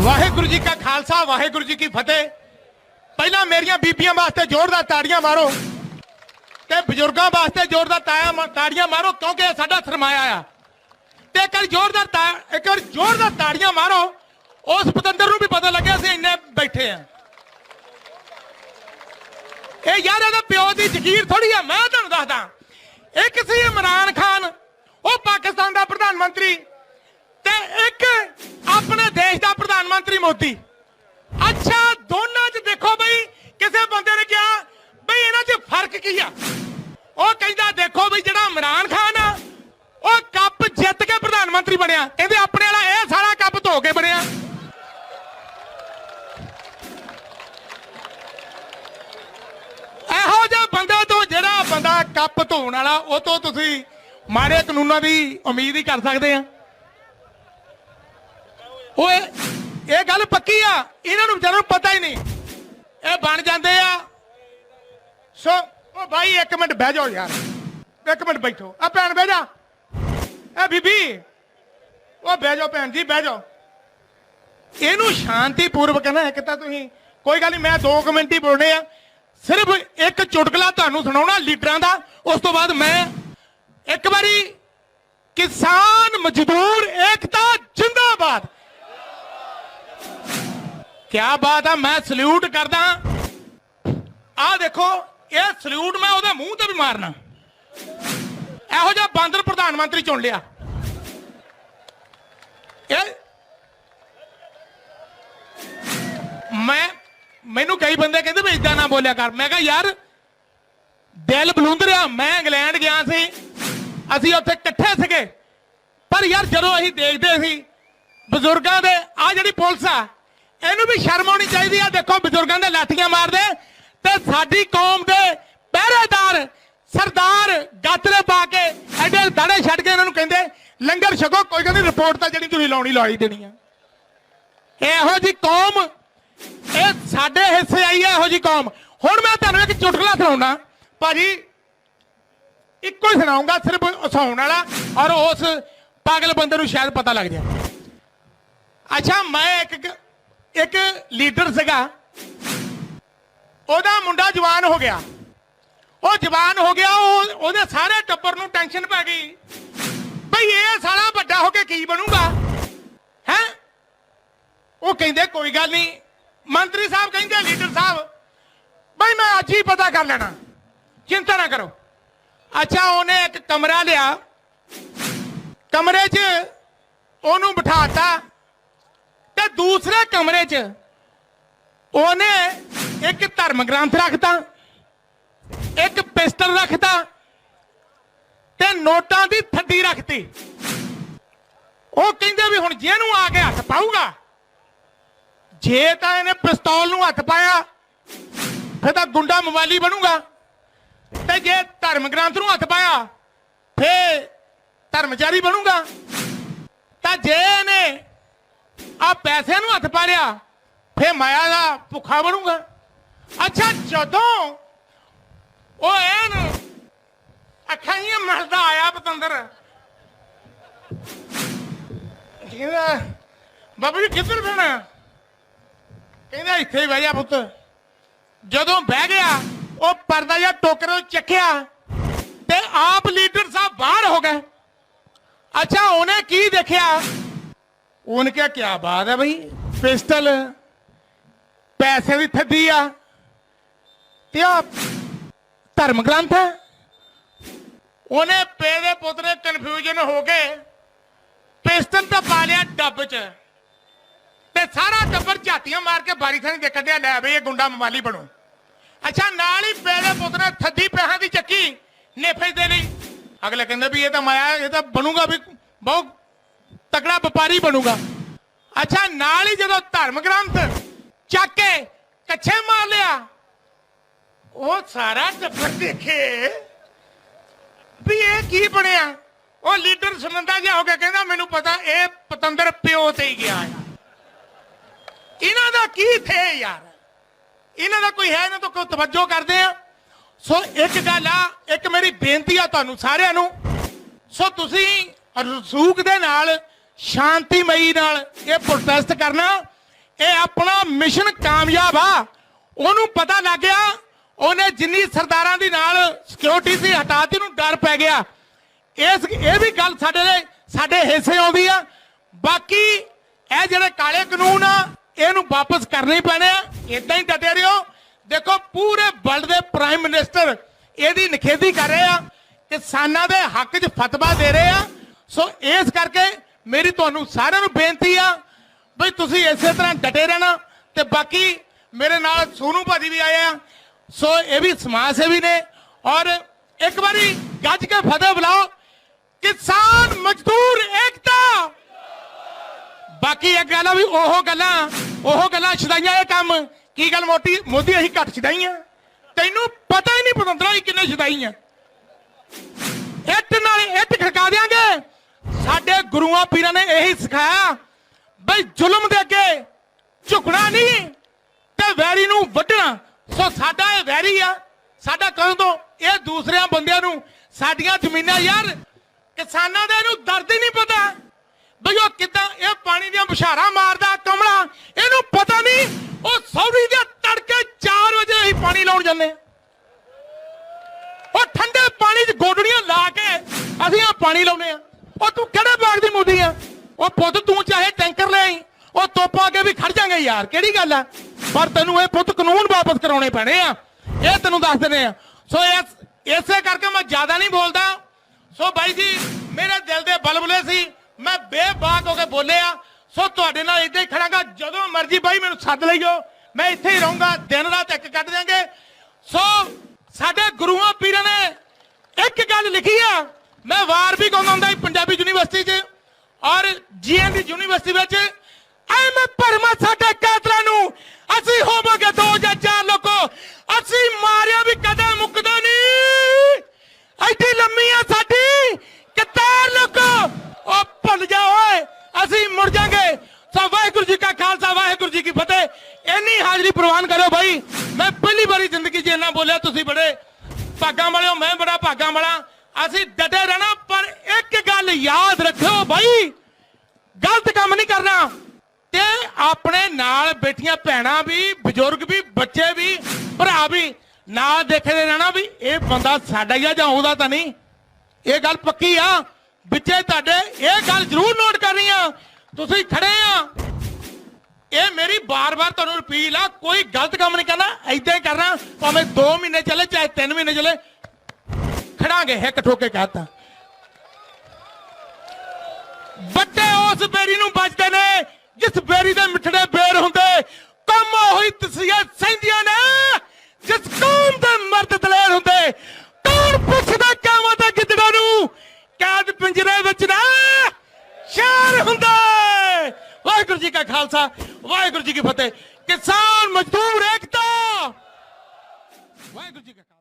वाहेगुरु जी का खालसा वाहेगुरु जी की फतेह। पहला मेरिया बीबियां वास्ते जोरदार ताड़ियां मारो ते बजुर्गों वास्ते जोरदार ताड़ियां मारो क्योंकि साडा सरमाया आ। ते एक बार जोरदार ताड़ियां मारो उस पतंदर नूं भी पता लगे असीं इन्ने बैठे हैं। ये यार इहदा प्यो दी जगीर थोड़ी है। मैं तुहानूं दसदा एक सी इमरान खान वो पाकिस्तान का प्रधानमंत्री ते एक अपने देश का प्रधानमंत्री मोदी। अच्छा दोनों च देखो बई किसी बंदे ने कहा बई इन्हां च फर्क की आ। वो कहता देखो बई जिहड़ा इमरान खान आ वो कप जित के प्रधानमंत्री बनया, कहते अपने वाला यह सारा कप धो के बनया। ਇਹੋ ਜਿਹੇ ਬੰਦੇ ਤੋਂ ਜਿਹੜਾ ਬੰਦਾ ਕੱਪ ਧੋਣ ਵਾਲਾ ਉਹ ਤੋਂ ਤੁਸੀਂ ਮਾੜੇ ਕਾਨੂੰਨਾਂ ਦੀ ਉਮੀਦ ਹੀ ਕਰ ਸਕਦੇ ਆ। ਓਏ ਇਹ ਗੱਲ ਪੱਕੀ ਆ, ਇਹਨਾਂ ਨੂੰ ਵਿਚਾਰਿਆਂ ਨੂੰ ਪਤਾ ਹੀ ਨਹੀਂ, ਇਹ ਬਣ ਜਾਂਦੇ ਆ। ਸੋ ਉਹ ਭਾਈ ਇੱਕ ਮਿੰਟ ਬਹਿ ਜਾਓ ਯਾਰ, ਇੱਕ ਮਿੰਟ ਬੈਠੋ। ਆ ਭੈਣ ਬਹਿ ਜਾ, ਇਹ ਬੀਬੀ ਉਹ ਬਹਿ ਜਾਓ, ਭੈਣ ਜੀ ਬਹਿ ਜਾਓ। ਇਹਨੂੰ ਸ਼ਾਂਤੀਪੂਰਵਕ ਨਾ ਇੱਕ ਤਾਂ ਤੁਸੀਂ ਕੋਈ ਗੱਲ ਨਹੀਂ, ਮੈਂ 2 ਮਿੰਟ ਹੀ ਬੋਲਣੇ ਆ। सिर्फ एक चुटकला तुहानूं सुणाउणा लीडरां दा, उस तो बाद मैं एक बारी किसान मजदूर एकता जिंदाबाद। क्या बात है, मैं सल्यूट करदा। आ देखो ये सल्यूट मैं उहदे मूंह ते भी मारना। इहो जिहा बांदर प्रधानमंत्री चुन लिया। मैनू कई बंदे कहते भी इदा ना बोलिया कर। मैं कहा यार दिल बलूंदरिया, मैं इंग्लैंड गया सी, असीं उत्थे इकट्ठे सीगे, पर यार जदों असीं देखदे सी बजुर्गां दे आ जिहड़ी पुलिस आ इहनूं भी शर्म आउणी चाहीदी आ। देखो बजुर्गां दे लाठियां मारदे ते साडी कौम दे पहरेदार सरदार गातरे पा के एडे दाड़े छड्ड के इन्हां नूं कहंदे लंगर छको, कोई गल नहीं रिपोर्ट तां जिहड़ी तुसीं लाउणी लाई देनी आ। इहो जी कौम ਇਹ ਸਾਡੇ ਹਿੱਸੇ ਆਈ ਹੈ, ਇਹੋ ਜੀ ਕੌਮ। ਹੁਣ ਮੈਂ ਤੁਹਾਨੂੰ ਇੱਕ ਚੁਟਕਲਾ ਸੁਣਾਉਣਾ ਭਾਜੀ, ਇੱਕੋ ਹੀ ਸੁਣਾਉਂਗਾ ਸਿਰਫ ਹਸਾਉਣ ਵਾਲਾ, ਔਰ ਉਸ ਪਾਗਲ ਬੰਦੇ ਨੂੰ ਸ਼ਾਇਦ ਪਤਾ ਲੱਗ ਜਾਏ। ਅੱਛਾ ਮੈਂ ਇੱਕ ਲੀਡਰ ਸੀਗਾ, ਉਹਦਾ ਮੁੰਡਾ ਜਵਾਨ ਹੋ ਗਿਆ। ਉਹ ਜਵਾਨ ਹੋ ਗਿਆ, ਉਹਦੇ ਸਾਰੇ ਟੱਬਰ ਨੂੰ ਟੈਨਸ਼ਨ ਪੈ ਗਈ ਬਈ ਇਹ ਸਾਲਾ ਵੱਡਾ ਹੋ ਕੇ ਕੀ ਬਣੂਗਾ ਹੈ। ਉਹ ਕਹਿੰਦੇ ਕੋਈ ਗੱਲ ਨਹੀਂ, मंत्री साहब कहेंगे लीडर साहब भाई मैं आज ही पता कर लेना, चिंता ना करो। अच्छा उन्हें एक कमरा लिया, कमरे च ओनू बिठाता ते दूसरे कमरे च उन्हें एक धर्म ग्रंथ रखता, एक पिस्टल रखता ते नोटां दी थड्डी रखती। वो कहंदे भी हुण जिहनूं आ के हथ पाऊगा, जे तो इन्हें पिस्तौल नूं हथ पाया फिर तो गुंडा मवाली बनूगा, ते जे धर्म ग्रंथ नूं हथ पाया फिर धर्मचारी बनूगा, तो जे इन्हें आ पैसे नूं हथ पा लिया फिर माया का भुखा बनूगा। अच्छा जदों वो एन अखा ही मरदा आया पतंदर, बाबू जी किधर बना, कहना इत्थे बह जा पुत। जदों बह गया वो परदा या टोकरे चक्या ते आप लीडर साहब बाहर हो गए। अच्छा उन्हें की देखा, उनके क्या बात है भाई, पिस्टल पैसे की थड्डी आ ते धर्म ग्रंथ है। उन्हें पेदे पुतरे कन्फ्यूजन हो गए, पिस्टल तो पा लिया डब च ते सारा टब्बर झातियां मार के बारी थानी देखण दिया लै बई ये गुंडा मवाली बनू। अच्छा नाल ही पेदे पुतरे थड्डी पैसा की चक्की नेफे दे लई। अगले कहंदे भी ये तो माया, ये तो बनूगा भी बहुत तगड़ा व्यापारी बनूगा। अच्छा नाल ही जदों धर्म ग्रंथ चक के कच्छे मार लिया, वो सारा टब्बर देखे भी ये की बनया। वो लीडर शर्मिंदा जिहा हो के कहंदा मैनूं पता ये पतंदर प्यो ते ही गया है। इन्हां दा की थे यार, इन्हां दा कोई है, इन्हां तो कोई तवज्जो करदे आ। सो एक गल आ, एक मेरी बेनती आ तुहानूं सारिआं नूं, सो तुसीं रसूख दे नाल शांतिमई नाल ये प्रोटेस्ट करना। ਇਹ ਆਪਣਾ ਮਿਸ਼ਨ ਕਾਮਯਾਬ ਆ। ਉਹਨੂੰ ਪਤਾ ਲੱਗ ਗਿਆ, ਉਹਨੇ ਜਿੰਨੀ ਸਰਦਾਰਾਂ ਦੀ ਨਾਲ ਸਿਕਿਉਰਿਟੀ ਸੀ ਹਟਾਤੀ, ਨੂੰ ਡਰ ਪੈ ਗਿਆ। ਇਹ ਵੀ ਗੱਲ ਸਾਡੇ ਹਿੱਸੇ ਆਉਂਦੀ ਆ। ਬਾਕੀ ਇਹ ਜਿਹੜੇ ਕਾਲੇ ਕਾਨੂੰਨ ਆ ਇਹਨੂੰ ਵਾਪਸ ਕਰਨੇ ਹੀ ਪੈਣੇ ਆ। ਇਦਾਂ ਹੀ ਡਟੇ ਰਹੋ। ਦੇਖੋ ਪੂਰੇ ਵਰਲਡ ਦੇ ਪ੍ਰਾਈਮ ਮਿਨਿਸਟਰ ਇਹਦੀ ਨਿਖੇਧੀ ਕਰ ਰਹੇ ਆ, ਕਿਸਾਨਾਂ ਦੇ ਹੱਕ 'ਚ ਫਤਵਾ ਦੇ ਰਹੇ ਆ। ਸੋ ਇਸ ਕਰਕੇ ਮੇਰੀ ਤੁਹਾਨੂੰ ਸਾਰਿਆਂ ਨੂੰ ਬੇਨਤੀ ਆ ਬਈ ਤੁਸੀਂ ਇਸੇ ਤਰ੍ਹਾਂ ਡਟੇ ਰਹਿਣਾ। ਤੇ ਬਾਕੀ ਮੇਰੇ ਨਾਲ ਸੋਨੂ ਭਾਜੀ ਵੀ ਆਏ ਆ, ਸੋ ਇਹ ਵੀ ਸਮਾਜ ਸੇਵੀ ਨੇ। ਔਰ ਇੱਕ ਵਾਰੀ ਗੱਜ ਕੇ ਫਤਿਹ ਬੁਲਾਓ, ਕਿਸਾਨ ਮਜ਼ਦੂਰ ਏਕਤਾ। ਬਾਕੀ ਇੱਕ ਗੱਲ ਆ ਵੀ ਉਹ ਗੱਲਾਂ ਛਦਾਈਆਂ। ਇਹ ਕੰਮ ਕੀ ਗੱਲ ਮੋਦੀ ਅਸੀਂ ਘੱਟ ਛਦਾਈਆਂ? ਤੈਨੂੰ ਪਤਾ ਹੀ ਨਹੀਂ ਪਤੰਦਰਾ ਹੀ ਕਿੰਨੇ ਛਦਾਈ ਆ। ਇੱਟ ਨਾਲ ਇੱਟ ਖੜਕਾ ਦਿਆਂਗੇ। ਸਾਡੇ ਗੁਰੂਆਂ ਪੀਰਾਂ ਨੇ ਇਹੀ ਸਿਖਾਇਆ ਬਈ ਜ਼ੁਲਮ ਦੇ ਅੱਗੇ ਝੁਕਣਾ ਨਹੀਂ ਤੇ ਵੈਰੀ ਨੂੰ ਵੱਢਣਾ। ਸੋ ਸਾਡਾ ਇਹ ਵੈਰੀ ਆ, ਸਾਡਾ ਕਦੋਂ ਤੋਂ ਇਹ ਦੂਸਰਿਆਂ ਬੰਦਿਆਂ ਨੂੰ ਸਾਡੀਆਂ ਜ਼ਮੀਨਾਂ, ਯਾਰ ਕਿਸਾਨਾਂ ਦੇ ਇਹਨੂੰ ਦਰਦ ਹੀ ਨਹੀਂ ਪਤਾ ਬਈ ਉਹ ਕਿੱਦਾਂ ਇਹ ਪਾਣੀ ਦੀਆਂ ਬੁਛਾਰਾਂ ਮਾਰਦਾ ਕਮਲਾ। ਇਹਨੂੰ ਪਤਾ ਨਹੀਂ ਉਹ ਸੌਰੀ ਦੇ ਤੜਕੇ 4 ਵਜੇ ਅਸੀਂ ਪਾਣੀ ਲਾਉਣ ਜਾਂਦੇ। ਉਹ ਠੰਡੇ ਪਾਣੀ 'ਚ ਗੋਡੜੀਆਂ ਲਾ ਕੇ ਅਸੀਂ ਆ ਪਾਣੀ ਲਾਉਨੇ ਆ। ਉਹ ਤੂੰ ਕਿਹੜੇ ਬਾਗ ਦੀ ਮੋਦੀ ਆ? ਉਹ ਪੁੱਤ ਤੂੰ ਚਾਹੇ ਟੈਂਕਰ ਲੈ ਆਈ, ਉਹ ਤੋਪਾਂ ਅੱਗੇ ਵੀ ਖੜ ਜਾਗੇ ਯਾਰ, ਕਿਹੜੀ ਗੱਲ ਆ? ਪਰ ਤੈਨੂੰ ਇਹ ਪੁੱਤ ਕਾਨੂੰਨ ਵਾਪਸ ਕਰਾਉਣੇ ਪੈਣੇ ਆ, ਇਹ ਤੈਨੂੰ ਦੱਸ ਦਿੰਦੇ ਆ। ਸੋ ਇਸੇ ਕਰਕੇ ਮੈਂ ਜ਼ਿਆਦਾ ਨਹੀਂ ਬੋਲਦਾ। ਸੋ ਬਾਈ ਜੀ ਮੇਰੇ ਦਿਲ ਦੇ ਬਲਬਲੇ ਸੀ, ਮੈਂ ਬੇਬਾਕ ਹੋ ਕੇ ਬੋਲਿਆ। ਸੋ ਤੁਹਾਡੇ ਨਾਲ ਇੱਦਾਂ ਹੀ ਖੜਾਂਗਾ, ਜਦੋਂ ਮਰਜ਼ੀ ਬਾਈ ਮੈਨੂੰ ਸੱਦ ਲਈਓ, ਮੈਂ ਇੱਥੇ ਹੀ ਰਹੂੰਗਾ, ਦਿਨ ਰਾਤ ਇੱਕ ਕੱਢ ਦਿਆਂਗੇ। ਸੋ ਸਾਡੇ ਗੁਰੂਆਂ ਪੀਰਾਂ ਨੇ ਇੱਕ ਗੱਲ ਲਿਖੀ ਆ, ਮੈਂ ਵਾਰ ਵੀ ਗਾਉਂਦਾ ਹੁੰਦਾ ਪੰਜਾਬੀ ਯੂਨੀਵਰਸਿਟੀ 'ਚ ਔਰ ਜੀਐਨਡੀ ਯੂਨੀਵਰਸਿਟੀ ਵਿੱਚ, ਐਵੇਂ ਭਰਮਾ ਸਾਡੇ ਕਾਤਲਾਂ ਨੂੰ ਅਸੀਂ ਹੋਵਾਂਗੇ 2 ਜਾਂ 4 ਲੋਕੋ, ਅਸੀਂ ਮਾਰਿਆ ਵੀ ਕਦੇ ਮੁੱਕਦਾ ਨਹੀਂ। ਐਡੀ ਲੰਮੀ ਆ ਸਾਡੀ ਕਤਾਰ ਲੋਕੋ, ਉਹ ਭੁੱਲ ਜਾ ਓਏ, ਅਸੀਂ ਮੁੜ ਜਾਾਂਗੇ। ਸੋ ਵਾਹਿਗੁਰੂ ਜੀ ਕਾ ਖਾਲਸਾ, ਵਾਹਿਗੁਰੂ ਜੀ ਕੀ ਫਤਿਹ। ਇੰਨੀ ਹਾਜ਼ਰੀ ਪ੍ਰਵਾਨ ਕਰੋ ਬਾਈ। ਮੈਂ ਪਹਿਲੀ ਵਾਰੀ ਜ਼ਿੰਦਗੀ 'ਚ ਇੰਨਾ ਬੋਲਿਆ, ਤੁਸੀਂ ਬੜੇ ਭਾਗਾਂ ਵਾਲੇ ਹੋ, ਮੈਂ ਬੜਾ ਭਾਗਾਂ ਵਾਲਾ। ਅਸੀਂ ਡਟੇ ਰਹਿਣਾ, ਪਰ ਇੱਕ ਗੱਲ ਯਾਦ ਰੱਖਿਓ ਬਾਈ, ਗਲਤ ਕੰਮ ਨਹੀਂ ਕਰਨਾ। ਤੇ ਆਪਣੇ ਨਾਲ ਬੈਠੀਆਂ ਭੈਣਾਂ ਵੀ, ਬਜ਼ੁਰਗ ਵੀ, ਬੱਚੇ ਵੀ, ਭਰਾ ਵੀ ਨਾਲ ਦੇਖਦੇ ਰਹਿਣਾ ਵੀ ਇਹ ਬੰਦਾ ਸਾਡਾ ਹੀ ਆ ਜਾਂ ਉਹਦਾ ਤਾਂ ਨਹੀਂ। ਇਹ ਗੱਲ ਪੱਕੀ ਆ ਵਿੱਚੇ ਤੁਹਾਡੇ, ਇਹ ਗੱਲ ਜ਼ਰੂਰ ਨੋਟ ਕਰਨੀ ਆ। ਤੁਸੀਂ ਖੜੇ ਆ, ਇਹ ਮੇਰੀ ਬਾਰ-ਬਾਰ ਤੁਹਾਨੂੰ ਅਪੀਲ ਆ, ਕੋਈ ਗਲਤ ਕੰਮ ਨਹੀਂ ਕਰਨਾ, ਏਦਾਂ ਹੀ ਕਰਨਾ। ਭਾਵੇਂ 2 ਮਹੀਨੇ ਚੱਲੇ ਚਾਹੇ 3 ਮਹੀਨੇ ਚੱਲੇ, ਖੜਾਂਗੇ ਹਿੱਕ ਠੋਕੇ ਕਹਤਾ। ਬੱਟੇ ਉਸ ਬੇਰੀ ਨੂੰ ਬਚਦੇ ਨੇ ਜਿਸ ਬੇਰੀ ਦੇ ਮਿੱਠੜੇ ਬੇਰ ਹੁੰਦੇ। ਕੰਮ ਹੋਈ ਤਸੀਹੇ ਸਹਿੰਦੀਆਂ ਨੇ ਜਿਸ ਕੌਮ ਦੇ ਮਰਦ ਦਲੇਰ ਹੁੰਦੇ। ਕੌਣ ਪੁੱਛਦਾ ਕਾਵਾਂ ਤੇ ਗਿੱਦੜਾਂ ਨੂੰ, ਕੈਦ ਪਿੰਜਰੇ ਵਿੱਚ ਨਾ ਸ਼ੇਰ ਹੁੰਦਾ। ਵਾਹਿਗੁਰੂ ਜੀ ਕਾ ਖਾਲਸਾ, ਵਾਹਿਗੁਰੂ ਜੀ ਕੀ ਫਤਿਹ। ਕਿਸਾਨ ਮਜ਼ਦੂਰ ਏਕਤਾ, ਵਾਹਿਗੁਰੂ ਜੀ ਕਾ ਖਾਲਸਾ।